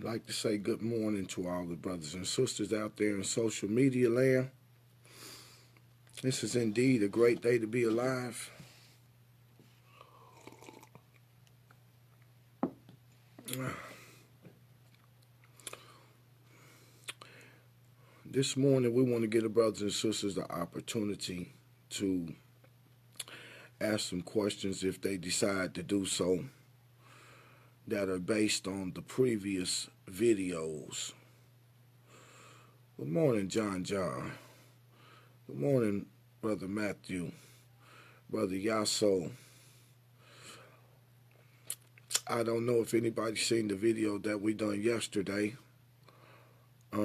I'd like to say good morning to all the brothers and sisters out there in social media land. This is indeed a great day to be alive. This morning, we want to give the brothers and sisters the opportunity to ask some questions if they decide to do so that are based on the previous videos. Good morning, John. Good morning, Brother Matthew, Brother Yasso. I don't know if anybody's seen the video that we done yesterday, but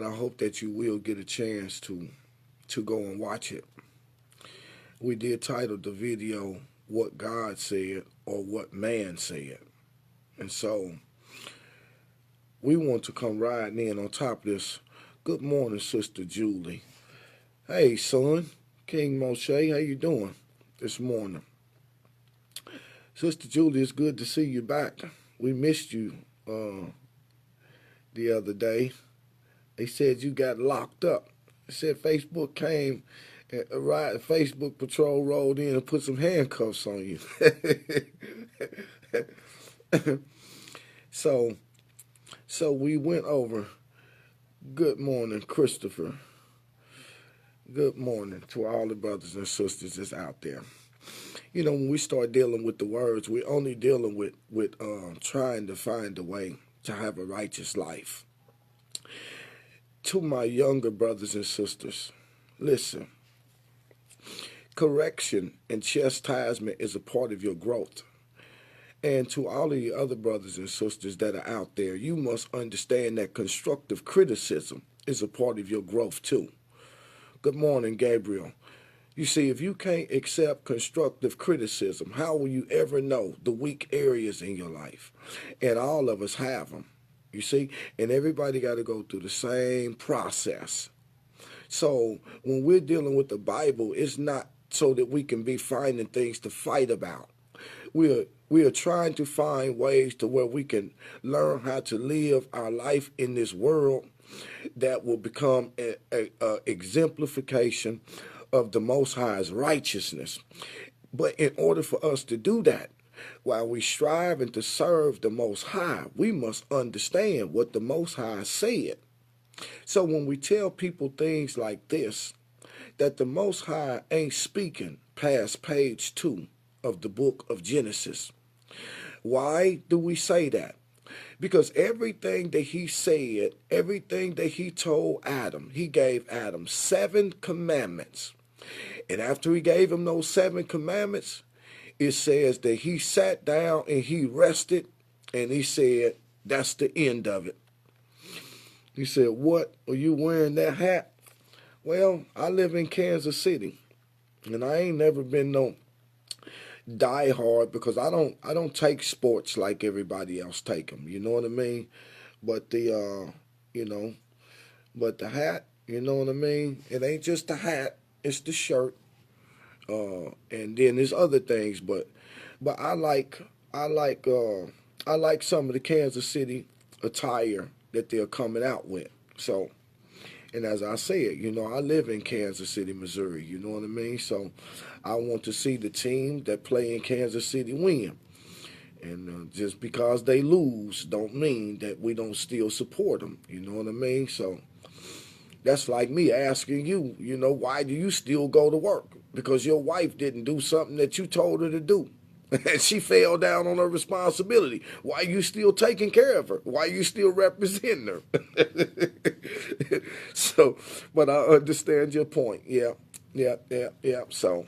I hope that you will get a chance to go and watch it. We did title the video, What God Said or What Man Said. And so we want to come riding in on top of this. Good morning, Sister Julie. Hey, son, King Moshe, how you doing this morning? Sister Julie, it's good to see you back. We missed you the other day. They said you got locked up. They said Facebook came, Facebook patrol rolled in and put some handcuffs on you. So we went over. Good morning, Christopher. Good morning to all the brothers and sisters that's out there. You know, when we start dealing with the words, we're only dealing with trying to find a way to have a righteous life. To my younger brothers and sisters, listen, correction and chastisement is a part of your growth. And to all of you other brothers and sisters that are out there, you must understand that constructive criticism is a part of your growth too. Good morning, Gabriel. You see, if you can't accept constructive criticism, how will you ever know the weak areas in your life? And all of us have them, you see, and everybody got to go through the same process. So when we're dealing with the Bible, it's not so that we can be finding things to fight about. We are trying to find ways to where we can learn how to live our life in this world that will become an exemplification of the Most High's righteousness. But in order for us to do that, while we striving to serve the Most High, we must understand what the Most High said. So when we tell people things like this, that the Most High ain't speaking past page 2 of the book of Genesis. Why do we say that? Because everything that he said, everything that he told Adam, he gave Adam 7 commandments. And after he gave him those 7 commandments, it says that he sat down and he rested, and he said, that's the end of it. He said, what, are you wearing that hat? Well, I live in Kansas City, and I ain't never been no diehard because I don't take sports like everybody else take them. You know what I mean? But the but the hat, you know what I mean? It ain't just the hat; it's the shirt. And then there's other things, but I like some of the Kansas City attire that they're coming out with. So, and as I said, you know, I live in Kansas City, Missouri. You know what I mean? So, I want to see the team that play in Kansas City win. And just because they lose don't mean that we don't still support them. You know what I mean? So that's like me asking you, you know, why do you still go to work? Because your wife didn't do something that you told her to do. And she fell down on her responsibility. Why you still taking care of her? Why you still representing her? So, but I understand your point. Yeah. So,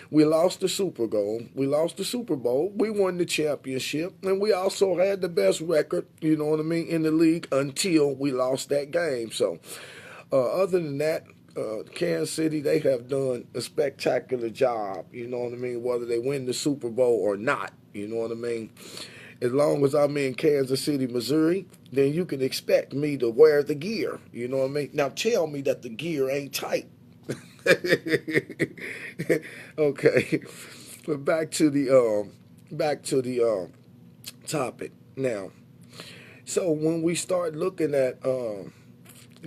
we lost the Super Bowl. We lost the Super Bowl. We won the championship. And we also had the best record, you know what I mean, in the league until we lost that game. So, other than that, Kansas City, they have done a spectacular job, you know what I mean, whether they win the Super Bowl or not, you know what I mean. As long as I'm in Kansas City, Missouri, then you can expect me to wear the gear, you know what I mean. Now tell me that the gear ain't tight. Okay, but back to the topic. Now, so when we start looking at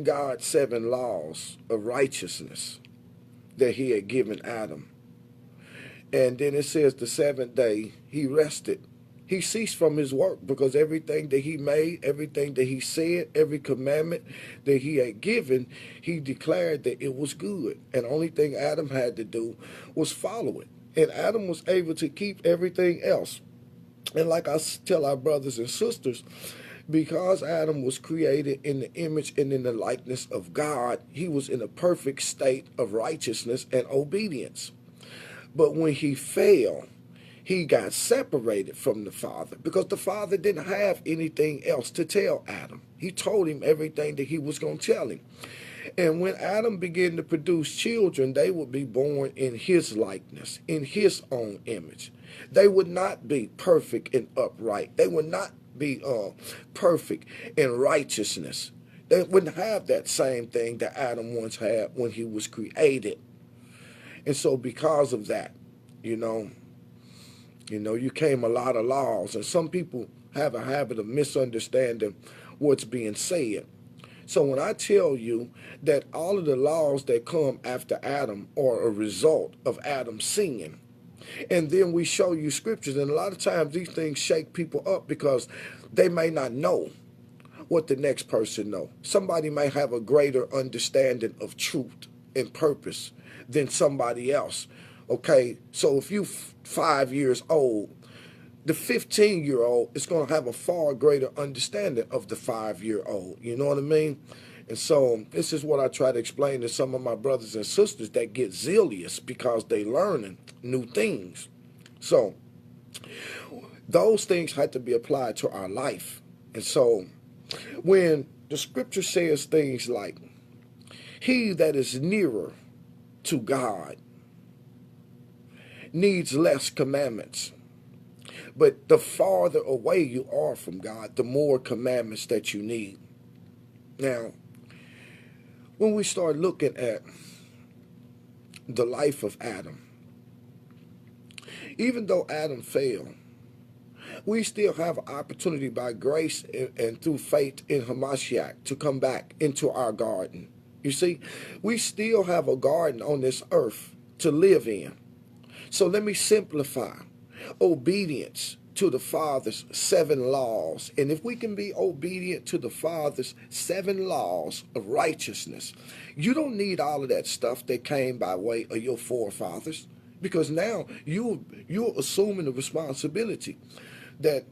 God's 7 laws of righteousness that he had given Adam, and then it says the seventh day he rested. He ceased from his work because everything that he made, everything that he said, every commandment that he had given, he declared that it was good. And the only thing Adam had to do was follow it. And Adam was able to keep everything else. And like I tell our brothers and sisters, because Adam was created in the image and in the likeness of God, he was in a perfect state of righteousness and obedience. But when he fell, he got separated from the Father because the Father didn't have anything else to tell Adam. He told him everything that he was going to tell him. And when Adam began to produce children, they would be born in his likeness, in his own image. They would not be perfect and upright. They would not be perfect in righteousness. They wouldn't have that same thing that Adam once had when he was created. And so because of that, you you came a lot of laws, and some people have a habit of misunderstanding what's being said. So when I tell you that all of the laws that come after Adam are a result of Adam's sin, and then we show you scriptures, and a lot of times these things shake people up because they may not know what the next person know. Somebody may have a greater understanding of truth and purpose than somebody else. Okay, so if you 5 years old, the 15-year-old is going to have a far greater understanding of the 5-year-old. You know what I mean? And so this is what I try to explain to some of my brothers and sisters that get zealous because they learning new things. So those things had to be applied to our life. And so when the scripture says things like, he that is nearer to God needs less commandments. But the farther away you are from God, the more commandments that you need. Now, when we start looking at the life of Adam, even though Adam fell, we still have an opportunity by grace and through faith in Hamashiach to come back into our garden. You see, we still have a garden on this earth to live in. So let me simplify. Obedience to the Father's 7 laws. And if we can be obedient to the Father's 7 laws of righteousness, you don't need all of that stuff that came by way of your forefathers, because now you're assuming the responsibility that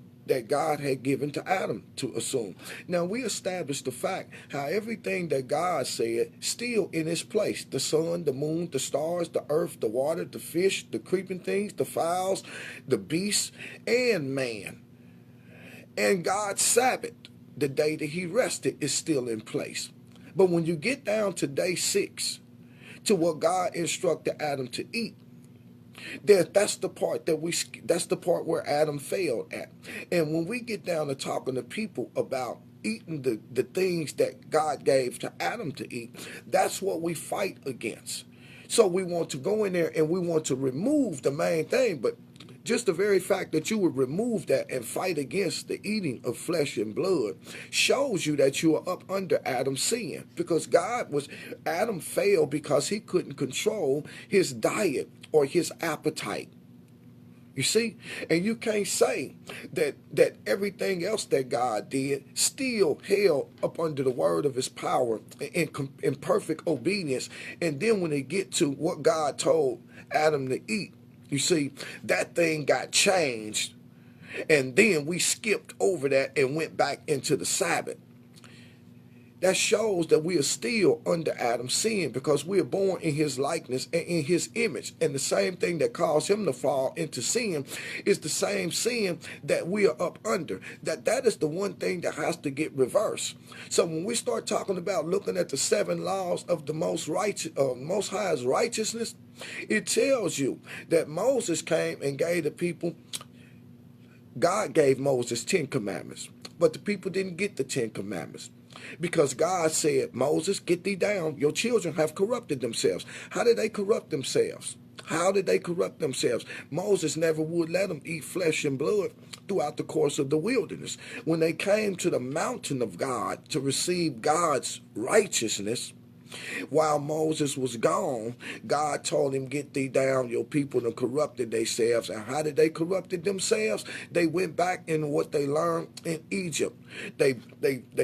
God had given to Adam to assume. Now we established the fact how everything that God said still in its place. The sun, the moon, the stars, the earth, the water, the fish, the creeping things, the fowls, the beasts, and man. And God's Sabbath, the day that he rested, is still in place. But when you get down to day 6, to what God instructed Adam to eat, that's the part where Adam failed at. And when we get down to talking to people about eating the things that God gave to Adam to eat, that's what we fight against. So we want to go in there and we want to remove the main thing, but just the very fact that you would remove that and fight against the eating of flesh and blood shows you that you are up under Adam's sin, because Adam failed because he couldn't control his diet or his appetite. You see? And you can't say that everything else that God did still held up under the word of his power in perfect obedience. And then when they get to what God told Adam to eat, you see, that thing got changed. And then we skipped over that and went back into the Sabbath. That shows that we are still under Adam's sin, because we are born in his likeness and in his image. And the same thing that caused him to fall into sin is the same sin that we are up under. That is the one thing that has to get reversed. So when we start talking about looking at the 7 laws of the Most High's righteousness, it tells you that Moses came and gave the people, God gave Moses 10 commandments, but the people didn't get the 10 commandments. Because God said, Moses, get thee down. Your children have corrupted themselves. How did they corrupt themselves? How did they corrupt themselves? Moses never would let them eat flesh and blood throughout the course of the wilderness. When they came to the mountain of God to receive God's righteousness, while Moses was gone, God told him, get thee down, your people, and corrupted themselves. And how did they corrupted themselves? They went back in what they learned in Egypt. They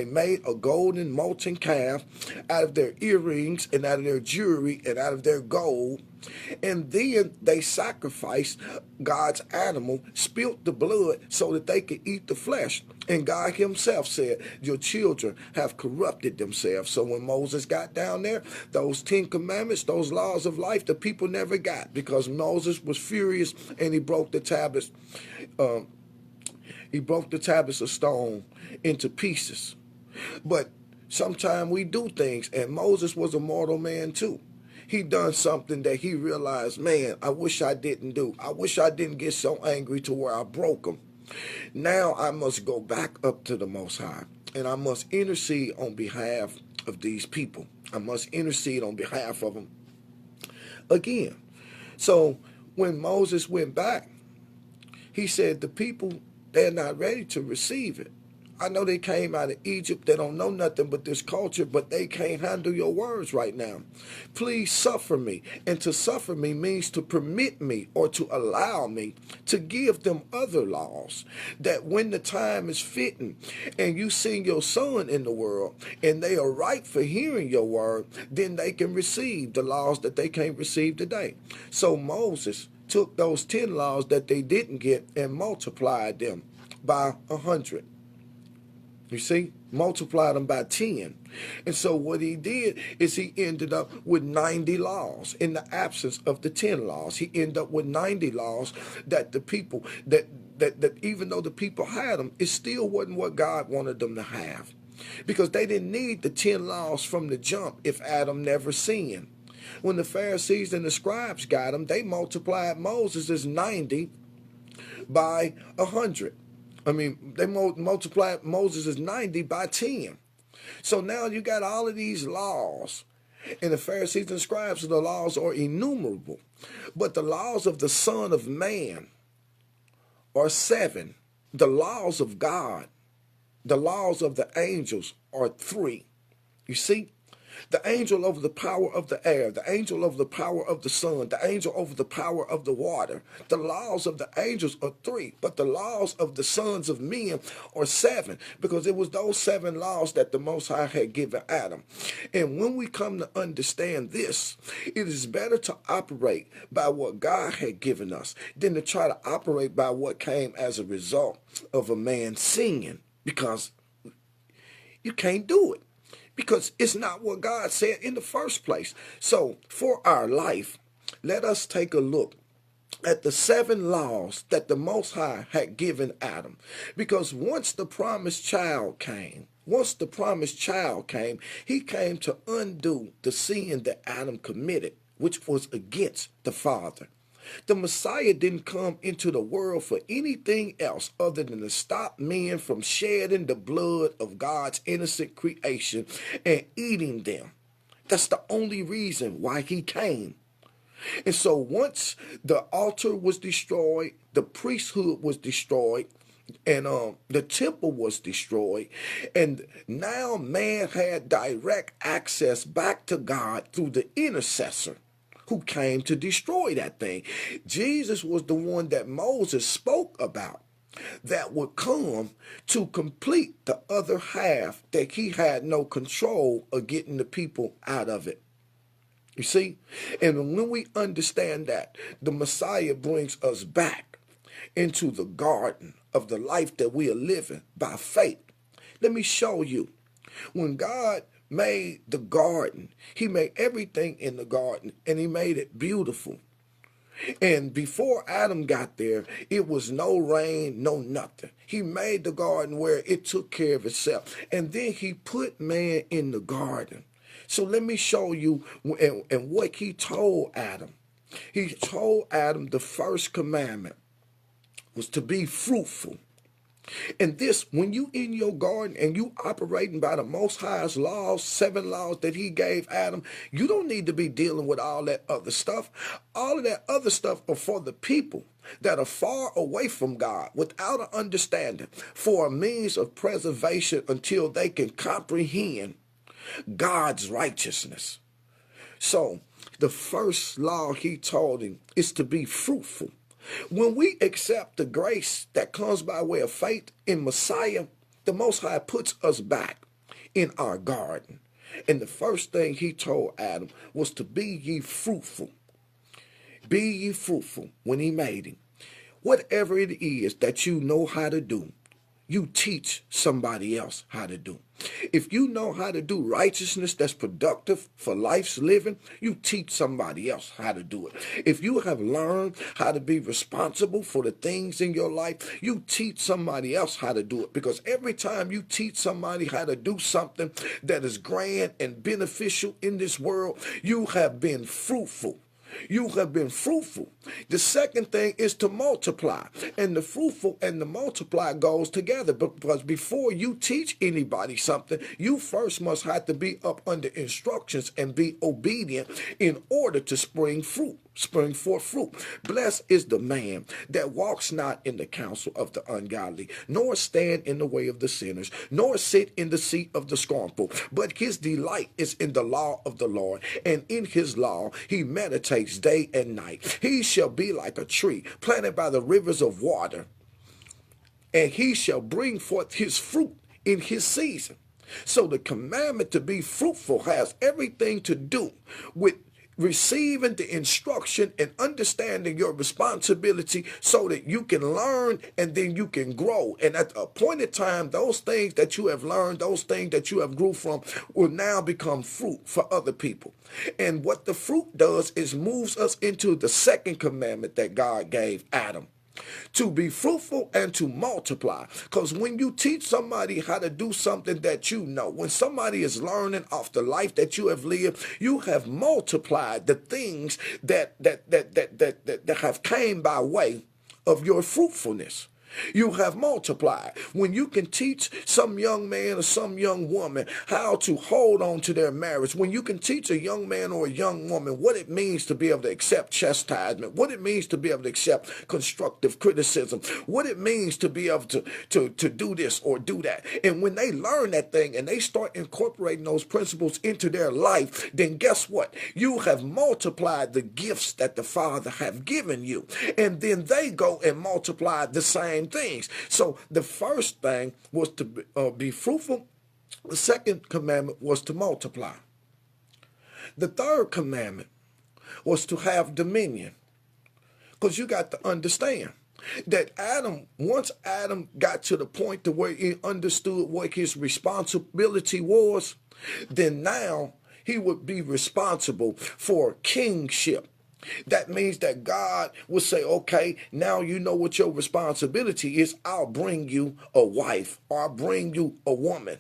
made a golden molten calf out of their earrings and out of their jewelry and out of their gold. And then they sacrificed God's animal, spilt the blood so that they could eat the flesh. And God himself said, your children have corrupted themselves. So when Moses got down there, those 10 commandments, those laws of life, the people never got, because Moses was furious and he broke the tablets. He broke the tablets of stone into pieces. But sometimes we do things, and Moses was a mortal man too. He done something that he realized, man, I wish I didn't do. I wish I didn't get so angry to where I broke him. Now I must go back up to the Most High, and I must intercede on behalf of these people. I must intercede on behalf of them again. So when Moses went back, he said the people, they're not ready to receive it. I know they came out of Egypt. They don't know nothing but this culture, but they can't handle your words right now. Please suffer me. And to suffer me means to permit me or to allow me to give them other laws, that when the time is fitting and you send your son in the world and they are ripe for hearing your word, then they can receive the laws that they can't receive today. So Moses took those 10 laws that they didn't get and multiplied them by 100. You see, multiplied them by 10. And so what he did is he ended up with 90 laws in the absence of the 10 laws. He ended up with 90 laws that the people, that even though the people had them, it still wasn't what God wanted them to have. Because they didn't need the 10 laws from the jump if Adam never sinned. When the Pharisees and the scribes got them, they multiplied Moses' 90 by 100. They multiplied Moses' 90 by 10. So now you got all of these laws. And the Pharisees and scribes, the laws are innumerable. But the laws of the Son of Man are 7. The laws of God, the laws of the angels are 3. You see? The angel over the power of the air, the angel over the power of the sun, the angel over the power of the water. The laws of the angels are 3, but the laws of the sons of men are 7, because it was those 7 laws that the Most High had given Adam. And when we come to understand this, it is better to operate by what God had given us than to try to operate by what came as a result of a man singing, because you can't do it. Because it's not what God said in the first place. So for our life, let us take a look at the 7 laws that the Most High had given Adam. Because once the promised child came, he came to undo the sin that Adam committed, which was against the Father. The Messiah didn't come into the world for anything else other than to stop men from shedding the blood of God's innocent creation and eating them. That's the only reason why he came. And so once the altar was destroyed, the priesthood was destroyed, and the temple was destroyed, and now man had direct access back to God through the intercessor who came to destroy that thing. Jesus was the one that Moses spoke about that would come to complete the other half that he had no control of getting the people out of it. You see? And when we understand that, the Messiah brings us back into the garden of the life that we are living by faith. Let me show you. When God made the garden, he made everything in the garden, and he made it beautiful. And before Adam got there, it was no rain, no nothing. He made the garden where it took care of itself. And then he put man in the garden. So let me show you and what he told Adam. He told Adam the first commandment was to be fruitful. And this, when you in your garden and you operating by the Most High's laws, 7 laws that he gave Adam, you don't need to be dealing with all that other stuff. All of that other stuff are for the people that are far away from God without an understanding, for a means of preservation until they can comprehend God's righteousness. So the first law he told him is to be fruitful. When we accept the grace that comes by way of faith in Messiah, the Most High puts us back in our garden. And the first thing he told Adam was to be ye fruitful. Be ye fruitful when he made him. Whatever it is that you know how to do, you teach somebody else how to do. If you know how to do righteousness that's productive for life's living, you teach somebody else how to do it. If you have learned how to be responsible for the things in your life, you teach somebody else how to do it. Because every time you teach somebody how to do something that is grand and beneficial in this world, you have been fruitful. You have been fruitful. The second thing is to multiply. And the fruitful and the multiply goes together, because before you teach anybody something, you first must have to be up under instructions and be obedient in order to spring forth fruit. Blessed is the man that walks not in the counsel of the ungodly, nor stand in the way of the sinners, nor sit in the seat of the scornful, but his delight is in the law of the Lord, and in his law he meditates day and night. He shall be like a tree planted by the rivers of water, and he shall bring forth his fruit in his season. So the commandment to be fruitful has everything to do with receiving the instruction and understanding your responsibility so that you can learn and then you can grow. And at the appointed time, those things that you have learned, those things that you have grew from will now become fruit for other people. And what the fruit does is moves us into the second commandment that God gave Adam, to be fruitful and to multiply. Because when you teach somebody how to do something that you know, when somebody is learning off the life that you have lived, you have multiplied the things that have came by way of your fruitfulness. You have multiplied. When you can teach some young man or some young woman how to hold on to their marriage, when you can teach a young man or a young woman what it means to be able to accept chastisement, what it means to be able to accept constructive criticism, what it means to be able to do this or do that. And when they learn that thing and they start incorporating those principles into their life, then guess what? You have multiplied the gifts that the Father have given you. And then they go and multiply the same things. So the first thing was to be fruitful. The second commandment was to multiply. The third commandment was to have dominion. Because you got to understand that once Adam got to the point to where he understood what his responsibility was, then now he would be responsible for kingship. That means that God will say, okay, now you know what your responsibility is. I'll bring you a wife, or I'll bring you a woman.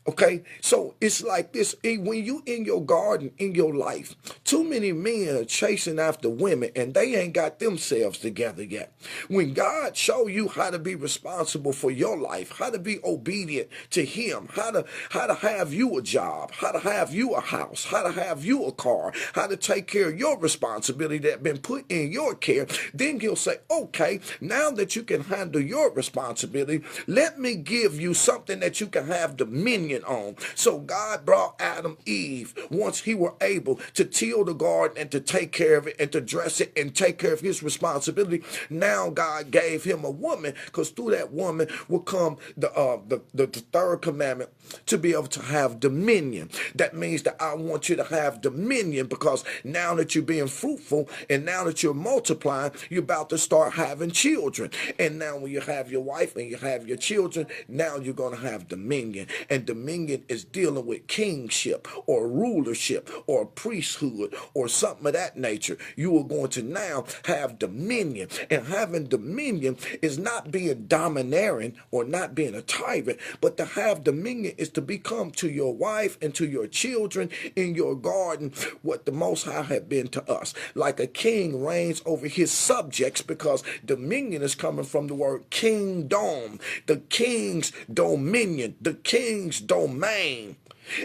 Okay, so it's like this. When you in your garden, in your life, too many men are chasing after women and they ain't got themselves together yet. When God show you how to be responsible for your life, how to be obedient to him, how to have you a job, how to have you a house, how to have you a car, how to take care of your responsibility that been put in your care, then he'll say, okay, now that you can handle your responsibility, let me give you something that you can have dominion on. So God brought Adam Eve once he were able to till the garden and to take care of it and to dress it and take care of his responsibility. Now God gave him a woman, because through that woman will come the third commandment, to be able to have dominion. That means that I want you to have dominion, because now that you're being fruitful and now that you're multiplying, you're about to start having children. And now when you have your wife and you have your children, now you're going to have dominion. And dominion dominion is dealing with kingship or rulership or priesthood or something of that nature. You are going to now have dominion. And having dominion is not being domineering or not being a tyrant, but to have dominion is to become to your wife and to your children in your garden what the Most High have been to us. Like a king reigns over his subjects, because dominion is coming from the word kingdom, the king's dominion, the king's domain.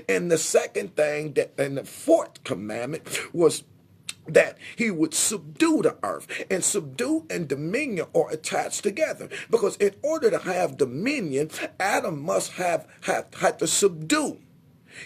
And the second thing, that, and the fourth commandment was that he would subdue the earth. And subdue and dominion are attached together, because in order to have dominion, Adam must have had to subdue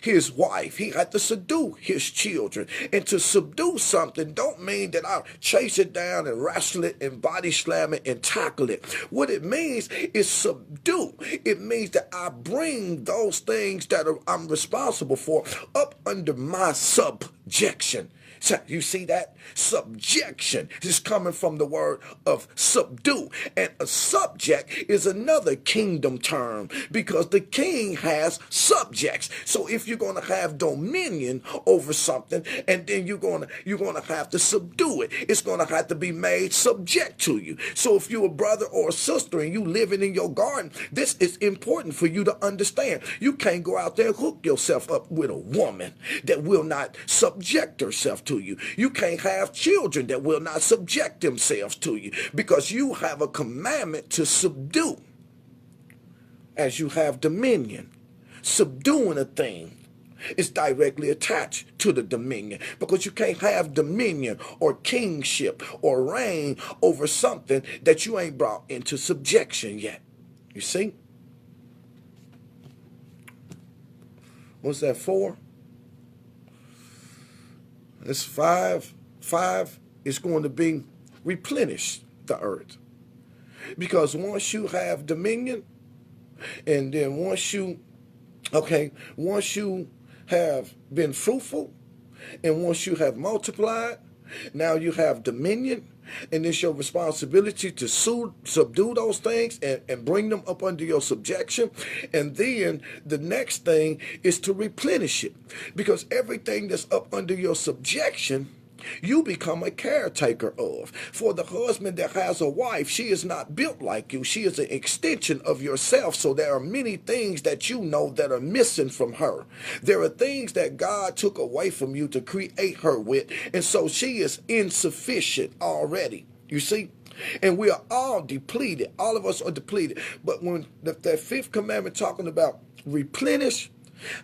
his wife. He had to subdue his children. And to subdue something don't mean that I chase it down and wrestle it and body slam it and tackle it. What it means is subdue. It means that I bring those things that I'm responsible for up under my subjection. So you see that? Subjection is coming from the word of subdue. And a subject is another kingdom term, because the king has subjects. So if you're going to have dominion over something, and then you're going to have to subdue it, it's going to have to be made subject to you. So if you're a brother or a sister and you living in your garden, this is important for you to understand. You can't go out there and hook yourself up with a woman that will not subject herself to you. You can't have children that will not subject themselves to you, because you have a commandment to subdue as you have dominion. Subduing a thing is directly attached to the dominion, because you can't have dominion or kingship or reign over something that you ain't brought into subjection yet. You see? What's that for? It's 5. 5 is going to be replenish the earth. Because once you have dominion, and then once you have been fruitful, and once you have multiplied, now you have dominion, and it's your responsibility to subdue those things and bring them up under your subjection. And then the next thing is to replenish it, because everything that's up under your subjection, you become a caretaker of. For the husband that has a wife, she is not built like you. She is an extension of yourself. So there are many things that you know that are missing from her. There are things that God took away from you to create her with. And so she is insufficient already. You see? And we are all depleted. All of us are depleted. But when that fifth commandment talking about replenish,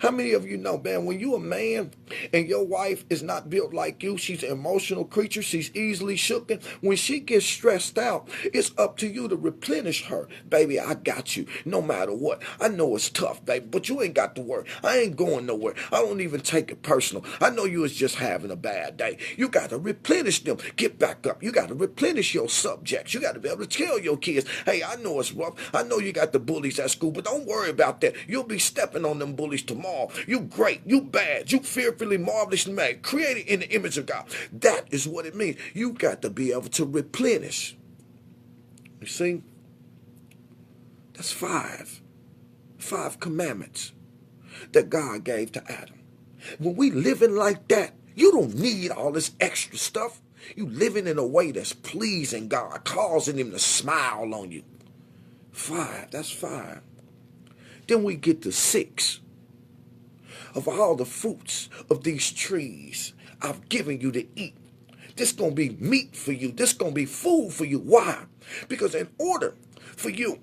how many of you know, man, when you a man and your wife is not built like you, she's an emotional creature, she's easily shooken. When she gets stressed out, it's up to you to replenish her. Baby, I got you, no matter what. I know it's tough, baby, but you ain't got to worry. I ain't going nowhere. I don't even take it personal. I know you was just having a bad day. You got to replenish them. Get back up. You got to replenish your subjects. You got to be able to tell your kids, hey, I know it's rough. I know you got the bullies at school, but don't worry about that. You'll be stepping on them bullies tomorrow. You great, you bad, you fearfully, marvelously made, created in the image of God. That is what it means. You got to be able to replenish. You see? That's 5 commandments that God gave to Adam. When we living like that, you don't need all this extra stuff. You living in a way that's pleasing God, causing him to smile on you. 5, that's 5. Then we get to 6. Of all the fruits of these trees I've given you to eat, this going to be meat for you. This going to be food for you. Why? Because in order for you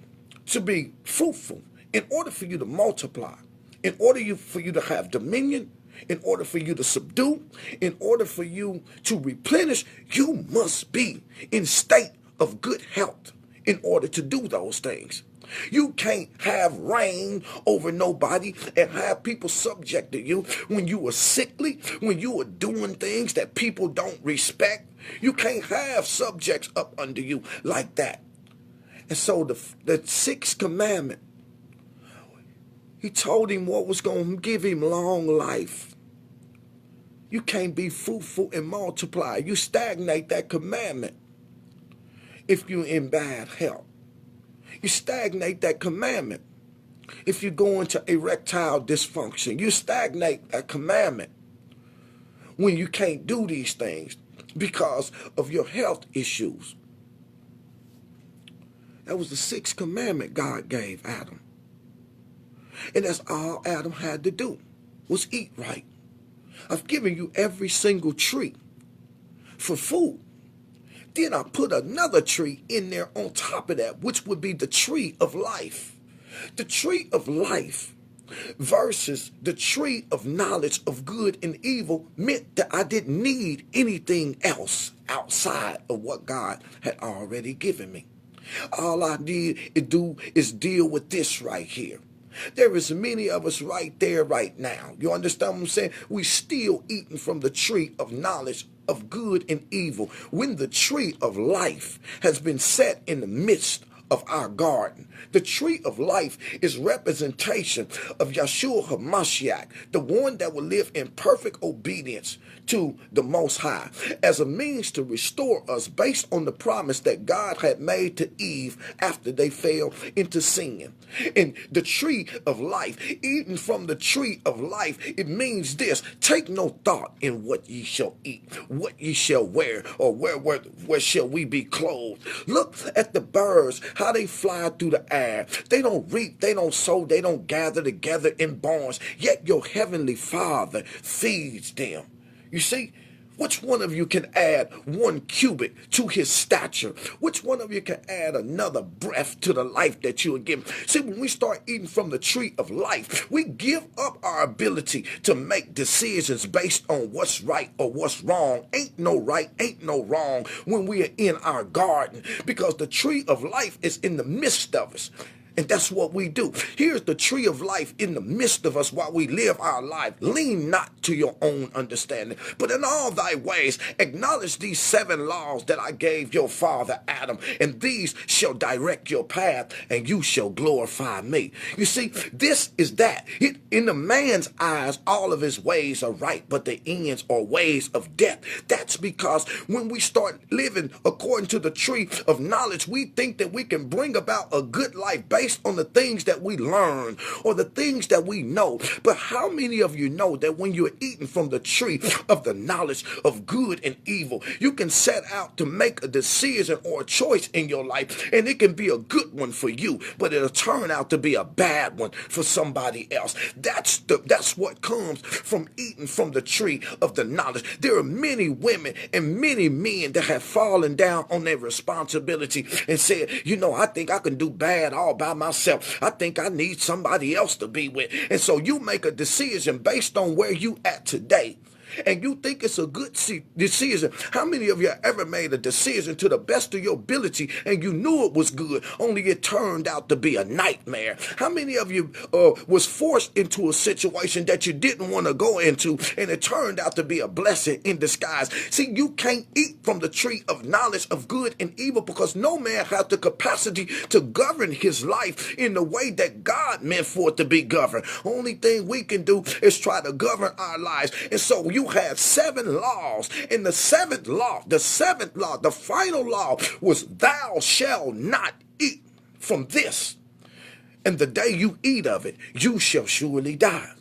to be fruitful, in order for you to multiply, in order for you to have dominion, in order for you to subdue, in order for you to replenish, you must be in state of good health in order to do those things. You can't have reign over nobody and have people subject to you when you are sickly, when you are doing things that people don't respect. You can't have subjects up under you like that. And so the 6th commandment, he told him what was going to give him long life. You can't be fruitful and multiply. You stagnate that commandment if you're in bad health. You stagnate that commandment If you go into erectile dysfunction, you stagnate a commandment when you can't do these things because of your health issues. That was the sixth commandment God gave Adam. And that's all Adam had to do, was eat right. I've given you every single tree for food. Then I put another tree in there on top of that, which would be the tree of life. The tree of life versus the tree of knowledge of good and evil meant that I didn't need anything else outside of what God had already given me. All I need to do is deal with this right here. There is many of us right there right now. You understand what I'm saying? We still eating from the tree of knowledge of good and evil when the tree of life has been set in the midst of our garden. The tree of life is representation of Yeshua HaMashiach, the one that will live in perfect obedience to the Most High, as a means to restore us based on the promise that God had made to Eve after they fell into sin. And the tree of life, eating from the tree of life, it means this: take no thought in what ye shall eat, what ye shall wear, or where shall we be clothed. Look at the birds, how they fly through the air. They don't reap, they don't sow, they don't gather together in barns, yet your heavenly Father feeds them. You see, which one of you can add 1 cubit to his stature? Which one of you can add another breath to the life that you are given? See, when we start eating from the tree of life, we give up our ability to make decisions based on what's right or what's wrong. Ain't no right, ain't no wrong when we are in our garden, because the tree of life is in the midst of us. And that's what we do. Here's the tree of life in the midst of us while we live our life. Lean not to your own understanding, but in all thy ways acknowledge these 7 laws that I gave your father Adam, and these shall direct your path, and you shall glorify me. You see, this is that. In the man's eyes, all of his ways are right, but the ends are ways of death. That's because when we start living according to the tree of knowledge, we think that we can bring about a good life based on the things that we learn or the things that we know. But how many of you know that when you're eating from the tree of the knowledge of good and evil, you can set out to make a decision or a choice in your life, and it can be a good one for you, but it'll turn out to be a bad one for somebody else. That's what comes from eating from the tree of the knowledge. There are many women and many men that have fallen down on their responsibility and said, you know, I think I can do bad all by myself. I think I need somebody else to be with. And so you make a decision based on where you at today, and you think it's a good decision. How many of you ever made a decision to the best of your ability and you knew it was good, only it turned out to be a nightmare? How many of you was forced into a situation that you didn't want to go into, and it turned out to be a blessing in disguise? See, you can't eat from the tree of knowledge of good and evil because no man has the capacity to govern his life in the way that God meant for it to be governed. Only thing we can do is try to govern our lives. And so you have 7 laws. In the seventh law, the final law was, thou shalt not eat from this, and the day you eat of it, you shall surely die.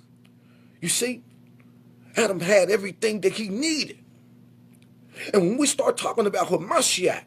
You see, Adam had everything that he needed. And when we start talking about Hamashiach,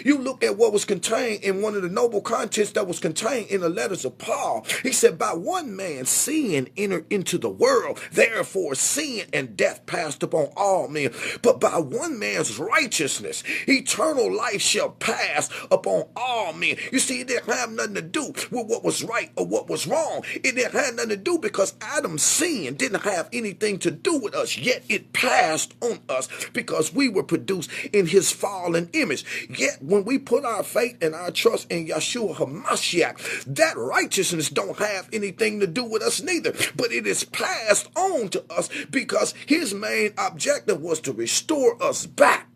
you look at what was contained in one of the noble contents that was contained in the letters of Paul. He said, by one man sin entered into the world, therefore sin and death passed upon all men. But by one man's righteousness, eternal life shall pass upon all men. You see, it didn't have nothing to do with what was right or what was wrong. It didn't have nothing to do because Adam's sin didn't have anything to do with us, yet it passed on us because we were produced in his fallen image. Yet when we put our faith and our trust in Yeshua HaMashiach, that righteousness don't have anything to do with us neither, but it is passed on to us because his main objective was to restore us back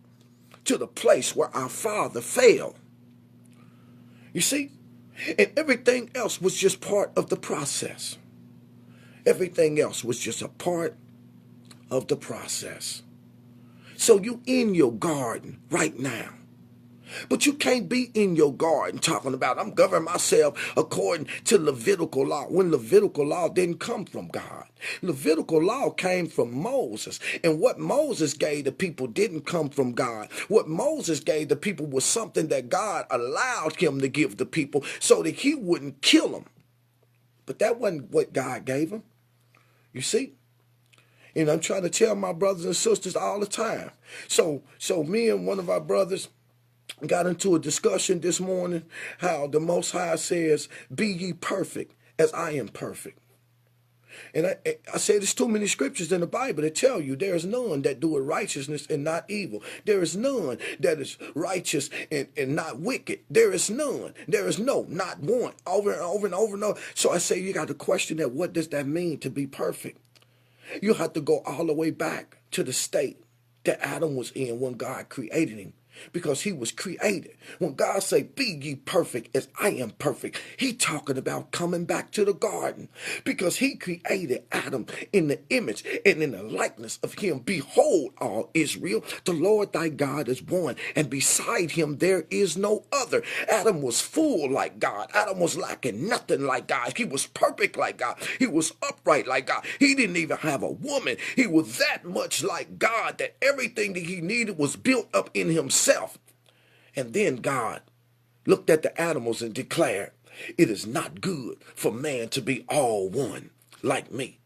to the place where our father fell. You see? And everything else was just part of the process. Everything else was just a part of the process. So you in your garden right now. But you can't be in your garden talking about, I'm governing myself according to Levitical law, when Levitical law didn't come from God. Levitical law came from Moses. And what Moses gave the people didn't come from God. What Moses gave the people was something that God allowed him to give the people so that he wouldn't kill them. But that wasn't what God gave him. You see? And I'm trying to tell my brothers and sisters all the time. So me and one of our brothers got into a discussion this morning how the Most High says, be ye perfect as I am perfect. And I say there's too many scriptures in the Bible that tell you there is none that doeth righteousness and not evil. There is none that is righteous and not wicked. There is none. There is no, not one, over and over and over and over. So I say you got to question that. What does that mean to be perfect? You have to go all the way back to the state that Adam was in when God created him. Because he was created. When God say, be ye perfect as I am perfect, he talking about coming back to the garden. Because he created Adam in the image and in the likeness of him. Behold, all Israel, the Lord thy God is one, and beside him there is no other. Adam was full like God. Adam was lacking nothing like God. He was perfect like God. He was upright like God. He didn't even have a woman. He was that much like God that everything that he needed was built up in himself. And then God looked at the animals and declared, it is not good for man to be all one like me.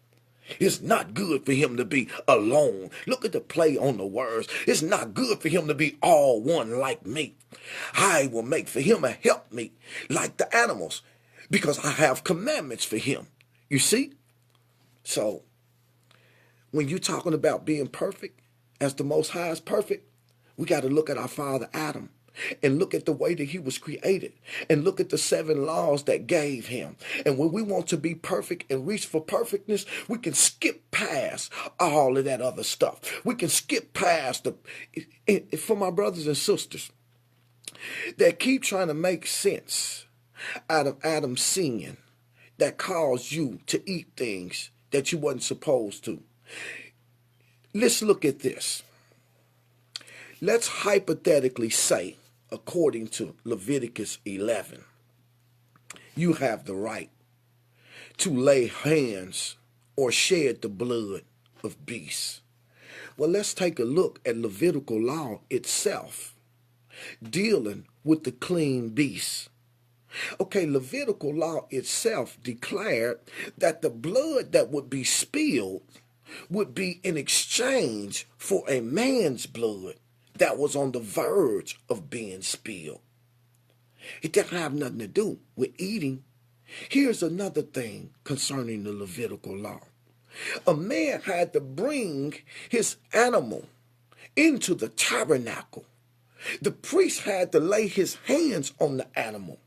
It's not good for him to be alone. Look at the play on the words. It's not good for him to be all one like me. I will make for him a helpmeet like the animals because I have commandments for him. You see? So when you're talking about being perfect, as the Most High is perfect, we got to look at our father Adam and look at the way that he was created and look at the 7 laws that gave him. And when we want to be perfect and reach for perfectness, we can skip past all of that other stuff. We can skip past for my brothers and sisters that keep trying to make sense out of Adam's sin that caused you to eat things that you wasn't supposed to. Let's look at this. Let's hypothetically say, according to Leviticus 11, you have the right to lay hands or shed the blood of beasts. Well, let's take a look at Levitical law itself, dealing with the clean beasts. Okay, Levitical law itself declared that the blood that would be spilled would be in exchange for a man's blood that was on the verge of being spilled. It didn't have nothing to do with eating. Here's another thing concerning the Levitical law. A man had to bring his animal into the tabernacle. The priest had to lay his hands on the animal.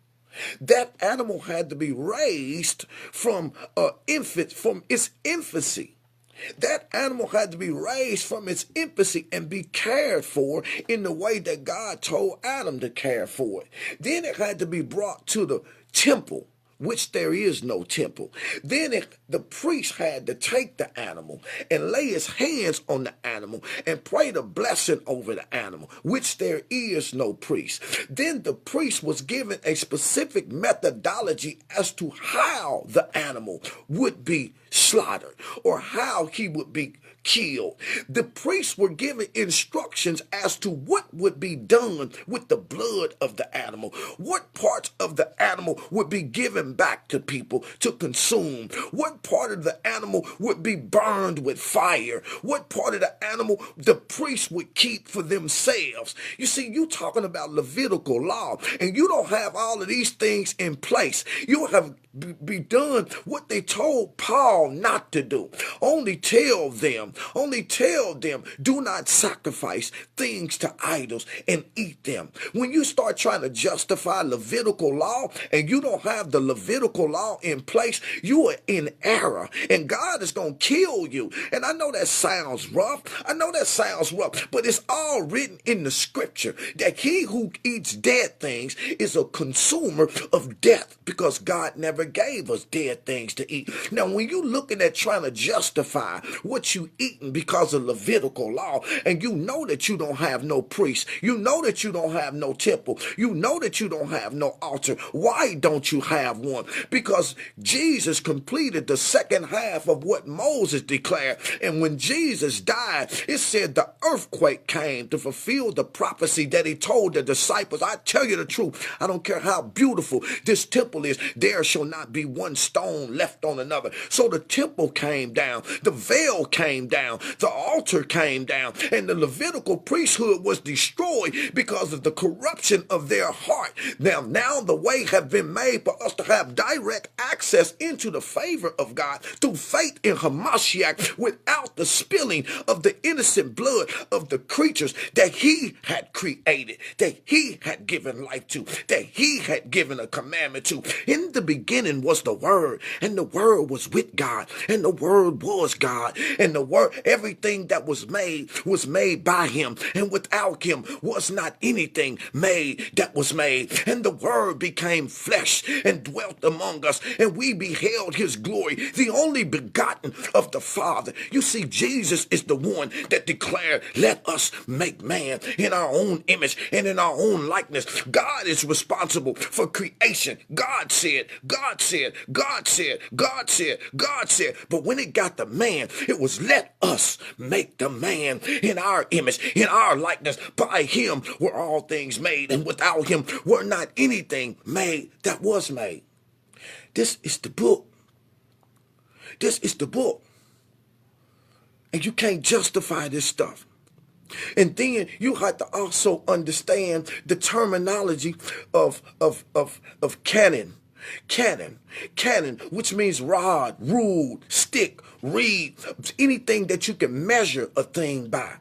That animal had to be raised from its infancy. That animal had to be raised from its infancy and be cared for in the way that God told Adam to care for it. Then it had to be brought to the temple, which there is no temple. Then the priest had to take the animal and lay his hands on the animal and pray the blessing over the animal, which there is no priest. Then the priest was given a specific methodology as to how the animal would be slaughtered or how he would be killed. The priests were given instructions as to what would be done with the blood of the animal. What parts of the animal would be given back to people to consume? What part of the animal would be burned with fire? What part of the animal the priests would keep for themselves? You see, you talking about Levitical law, and you don't have all of these things in place. You have be done what they told Paul not to do. Only tell them, do not sacrifice things to idols and eat them. When you start trying to justify Levitical law and you don't have the Levitical law in place, you are in error and God is going to kill you. And I know that sounds rough. But it's all written in the scripture that he who eats dead things is a consumer of death because God never gave us dead things to eat. Now, when you're looking at trying to justify what you eat eating because of Levitical law, and you know that you don't have no priest, you know that you don't have no temple, you know that you don't have no altar. Why don't you have one? Because Jesus completed the second half of what Moses declared. And when Jesus died, it said the earthquake came to fulfill the prophecy that he told the disciples. I tell you the truth, I don't care how beautiful this temple is, there shall not be one stone left on another. So the temple came down, the veil came down, the altar came down, and the Levitical priesthood was destroyed because of the corruption of their heart. Now the way have been made for us to have direct access into the favor of God through faith in Hamashiach, without the spilling of the innocent blood of the creatures that he had created, that he had given life to, that he had given a commandment to. In the beginning was the Word, and the Word was with God, and the Word was God, and the Word, everything that was made by him, and without him was not anything made that was made. And the Word became flesh and dwelt among us, and we beheld his glory, the only begotten of the Father. You see, Jesus is the one that declared, let us make man in our own image and in our own likeness. God is responsible for creation. God said, God said, God said, God said, God said. But when it got to man, it was let us make the man in our image, in our likeness. By him were all things made, and without him were not anything made that was made. This is the book. This is the book. And you can't justify this stuff. And then you have to also understand the terminology of canon. Canon, which means rod, rule, stick, reed, anything that you can measure a thing by.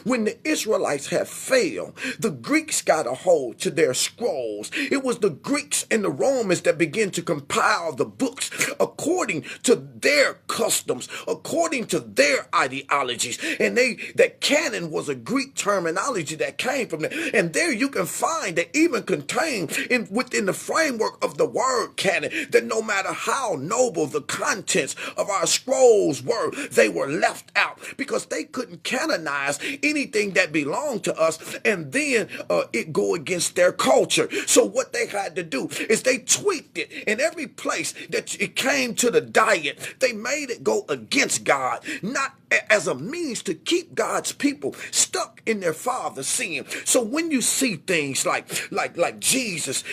When the Israelites had failed, the Greeks got a hold to their scrolls. It was the Greeks and the Romans that began to compile the books according to their customs, according to their ideologies. And that canon was a Greek terminology that came from there. And there you can find that even contained within the framework of the word canon, that no matter how noble the contents of our scrolls were, they were left out because they couldn't canonize anything that belonged to us and then it go against their culture. So what they had to do is they tweaked it. In every place that it came to the diet, they made it go against God, not as a means to keep God's people stuck in their father's sin. So when you see things like Jesus,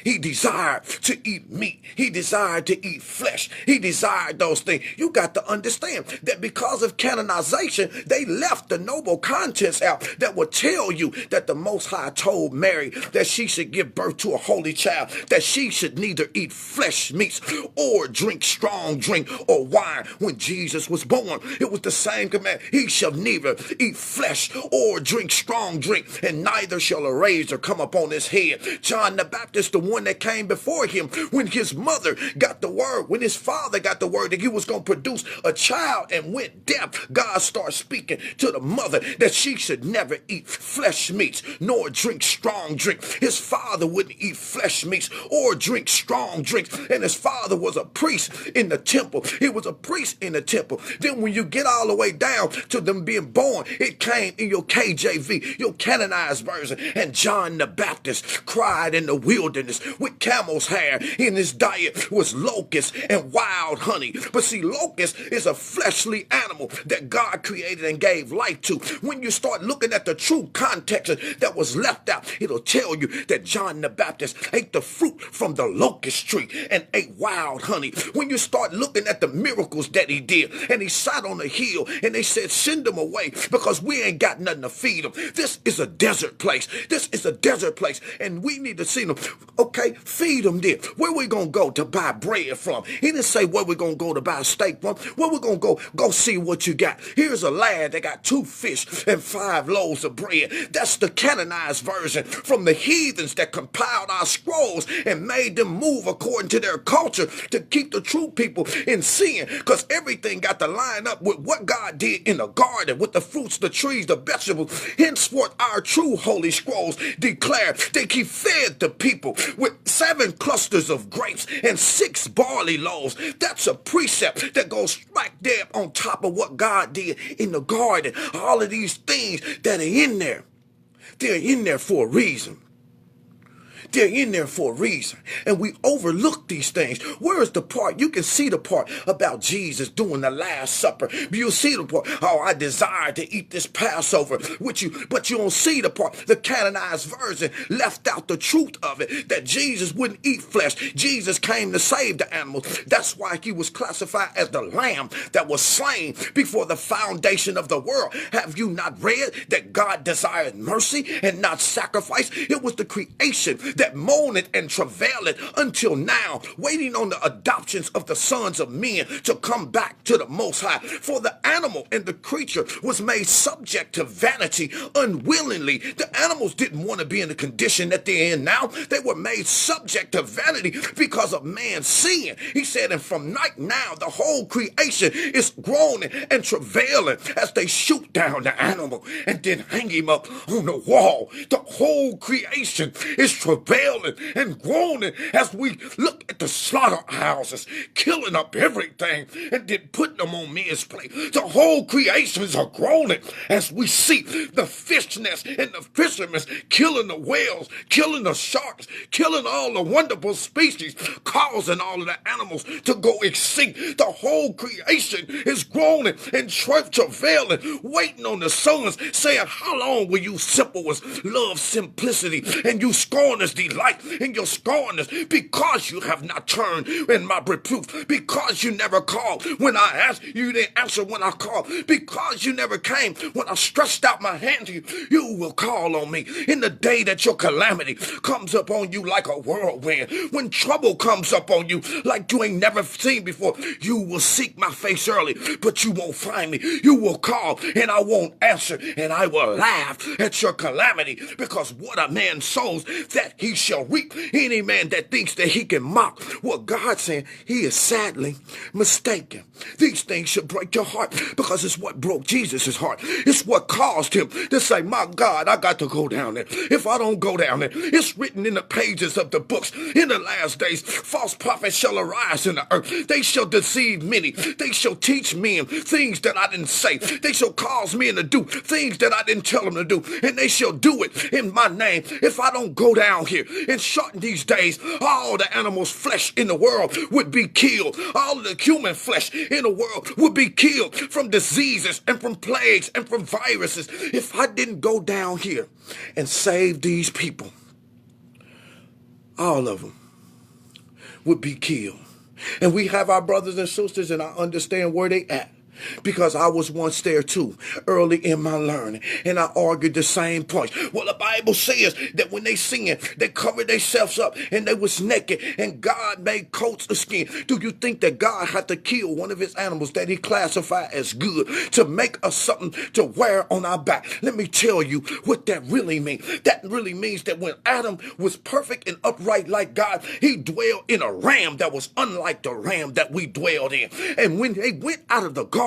he desired to eat meat, he desired to eat flesh, he desired those things, you got to understand that because of canonization, they left the noble contents out that would tell you that the Most High told Mary that she should give birth to a holy child, that she should neither eat flesh meats or drink strong drink or wine. When Jesus was born, it was the same command. He shall neither eat flesh or drink strong drink, and neither shall a razor come upon his head. John the Baptist, the one that came before him, when his mother got the word, when his father got the word that he was going to produce a child and went deaf, God started speaking to the mother that she should never eat flesh meats nor drink strong drink. His father wouldn't eat flesh meats or drink strong drinks, and his father was a priest in the temple. He was a priest in the temple. Then when you get all the way down to them being born, it came in your KJV, your canonized version, and John the Baptist cried in the wilderness with camel's hair. In his diet was locusts and wild honey. But see, locust is a fleshly animal that God created and gave life to. When you start looking at the true context that was left out, it'll tell you that John the Baptist ate the fruit from the locust tree and ate wild honey. When you start looking at the miracles that he did, and he sat on a hill and they said, send them away because we ain't got nothing to feed them. This is a desert place. This is a desert place, and we need to see them. Okay, feed them there. Where we gonna go to buy bread from? He didn't say where we gonna go to buy steak from. Where we gonna go see what you got. Here's a lad that got 2 fish and 5 loaves of bread. That's the canonized version from the heathens that compiled our scrolls and made them move according to their culture to keep the true people in sin, because everything got to line up with what God did in the garden with the fruits, the trees, the vegetables. Henceforth, our true holy scrolls declare that he fed the people with 7 clusters of grapes and 6 barley loaves. That's a precept that goes right there on top of what God did in the garden. All of these things that are in there, they're in there for a reason. They're in there for a reason. And we overlook these things. Where is the part? You can see the part about Jesus doing the Last Supper. You'll see the part, oh, I desire to eat this Passover with you. But you don't see the part. The canonized version left out the truth of it, that Jesus wouldn't eat flesh. Jesus came to save the animals. That's why he was classified as the lamb that was slain before the foundation of the world. Have you not read that God desired mercy and not sacrifice? It was the creation that moaned and travailed until now, waiting on the adoptions of the sons of men to come back to the Most High. For the animal and the creature was made subject to vanity unwillingly. The animals didn't want to be in the condition that they're in now. They were made subject to vanity because of man's sin. He said, and from night now, the whole creation is groaning and travailing as they shoot down the animal and then hang him up on the wall. The whole creation is travailing and groaning as we look at the slaughterhouses, killing up everything and then putting them on men's plate. The whole creations are groaning as we see the fish nets and the fishermen killing the whales, killing the sharks, killing all the wonderful species, causing all of the animals to go extinct. The whole creation is groaning and travailing, waiting on the sons, saying, how long will you simple ones love simplicity and you scorners delight in your scorners, because you have not turned in my reproof, because you never called when I asked, you didn't answer when I called, because you never came when I stretched out my hand to you. You will call on me in the day that your calamity comes up on you like a whirlwind. When trouble comes up on you like you ain't never seen before, you will seek my face early, but you won't find me. You will call and I won't answer, and I will laugh at your calamity, because what a man sows, that he shall reap. Any man that thinks that he can mock what God's saying, he is sadly mistaken. These things should break your heart, because it's what broke Jesus' heart. It's what caused him to say, my God, I got to go down there. If I don't go down there, it's written in the pages of the books. In the last days, false prophets shall arise in the earth. They shall deceive many. They shall teach men things that I didn't say. They shall cause men to do things that I didn't tell them to do. And they shall do it in my name. If I don't go down here and shorten these days, all the animals' flesh in the world would be killed. All of the human flesh in the world would be killed from diseases and from plagues and from viruses. If I didn't go down here and save these people, all of them would be killed. And we have our brothers and sisters, and I understand where they at, because I was once there too, early in my learning, and I argued the same points. Well, the Bible says that when they singing, they covered themselves up and they was naked, and God made coats of skin. Do you think that God had to kill one of his animals that he classified as good to make us something to wear on our back? Let me tell you what that really means. That really means that when Adam was perfect and upright like God, he dwelled in a ram that was unlike the ram that we dwelled in. And when they went out of the garden,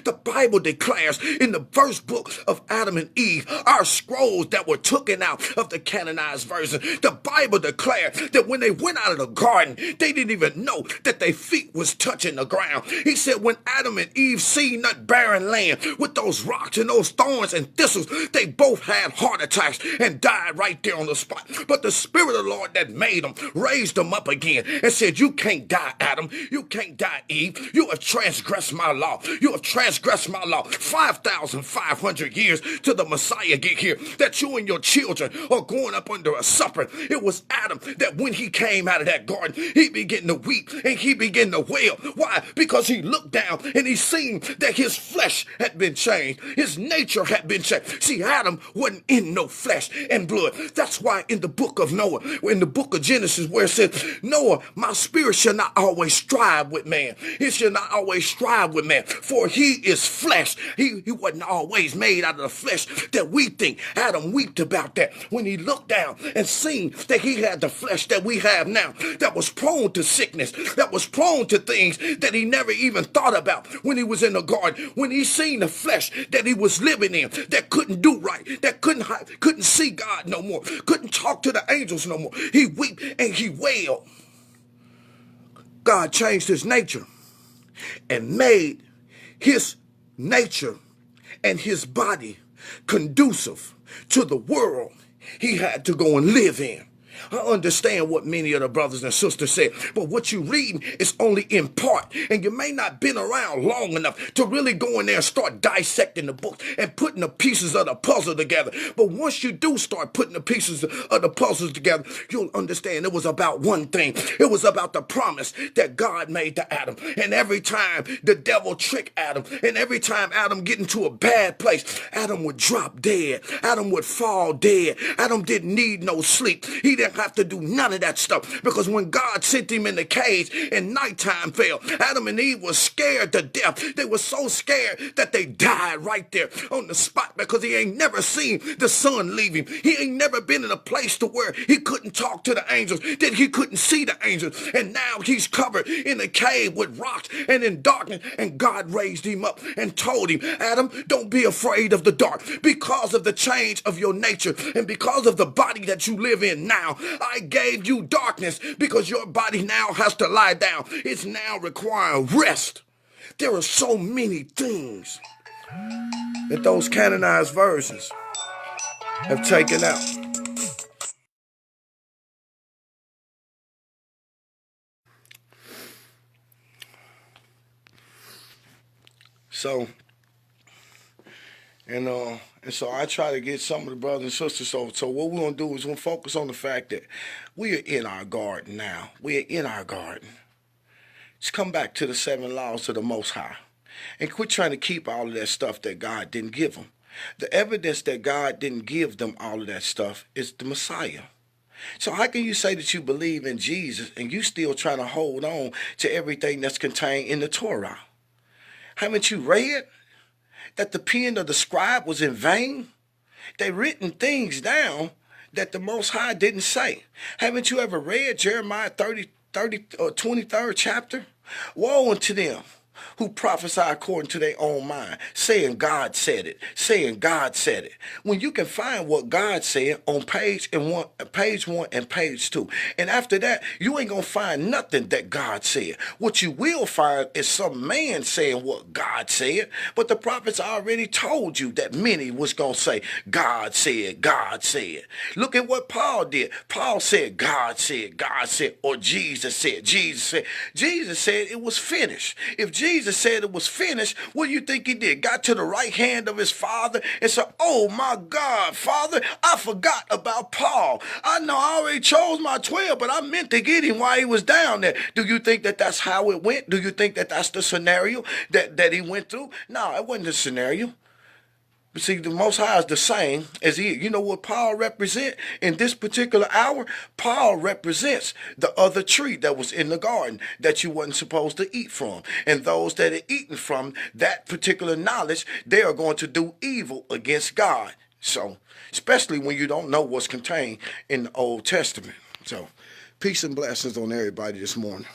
the Bible declares in the first book of Adam and Eve, our scrolls that were taken out of the canonized version, the Bible declared that when they went out of the garden, they didn't even know that their feet was touching the ground. He said when Adam and Eve seen that barren land with those rocks and those thorns and thistles, they both had heart attacks and died right there on the spot. But the Spirit of the Lord that made them raised them up again and said, you can't die, Adam. You can't die, Eve. You have transgressed my law. You have transgressed my law. 5,500 years till the Messiah get here, that you and your children are going up under a supper. It was Adam that when he came out of that garden, he began to weep and he began to wail. Why? Because he looked down and he seen that his flesh had been changed. His nature had been changed. See, Adam wasn't in no flesh and blood. That's why in the book of Noah, in the book of Genesis, where it said, Noah, my spirit shall not always strive with man. It shall not always strive with man. For for he is flesh. He wasn't always made out of the flesh that we think. Adam wept about that when he looked down and seen that he had the flesh that we have now, that was prone to sickness, that was prone to things that he never even thought about when he was in the garden, when he seen the flesh that he was living in, that couldn't do right, that couldn't see God no more, couldn't talk to the angels no more. He wept and he wailed. God changed his nature and made his nature and his body conducive to the world he had to go and live in. I understand what many of the brothers and sisters said, but what you're reading is only in part, and you may not been around long enough to really go in there and start dissecting the book and putting the pieces of the puzzle together. But once you do start putting the pieces of the puzzles together, you'll understand it was about one thing. It was about the promise that God made to Adam. And every time the devil tricked Adam, and every time Adam get into a bad place, Adam would drop dead. Adam would fall dead. Adam didn't need no sleep. He didn't have to do none of that stuff, because when God sent him in the cage and nighttime fell, Adam and Eve were scared to death. They were so scared that they died right there on the spot, because he ain't never seen the sun leave him. He ain't never been in a place to where he couldn't talk to the angels, that he couldn't see the angels. And now he's covered in a cave with rocks and in darkness, and God raised him up and told him, Adam, don't be afraid of the dark. Because of the change of your nature and because of the body that you live in now, I gave you darkness, because your body now has to lie down. It's now requiring rest. There are so many things that those canonized versions have taken out. So, and so I try to get some of the brothers and sisters. So what we're going to do is we're going to focus on the fact that we are in our garden now. We are in our garden. Just come back to the 7 laws of the Most High and quit trying to keep all of that stuff that God didn't give them. The evidence that God didn't give them all of that stuff is the Messiah. So how can you say that you believe in Jesus and you still trying to hold on to everything that's contained in the Torah? Haven't you read that the pen of the scribe was in vain? They written things down that the Most High didn't say. Haven't you ever read Jeremiah 23rd chapter? Woe unto them who prophesy according to their own mind, saying God said it, saying God said it. When you can find what God said on page 1 and page 2. And after that, you ain't going to find nothing that God said. What you will find is some man saying what God said, but the prophets already told you that many was going to say, God said, God said. Look at what Paul did. Paul said, God said, or Jesus said, Jesus said. Jesus said it was finished. If Jesus said it was finished, what do you think he did? Got to the right hand of his Father and said, oh my God, Father, I forgot about Paul. I know I already chose my 12, but I meant to get him while he was down there. Do you think that that's how it went? Do you think that that's the scenario that he went through? No, it wasn't the scenario. But see, the Most High is the same as he. You know what Paul represents in this particular hour? Paul represents the other tree that was in the garden that you wasn't supposed to eat from. And those that are eating from that particular knowledge, they are going to do evil against God. So, especially when you don't know what's contained in the Old Testament. So, peace and blessings on everybody this morning.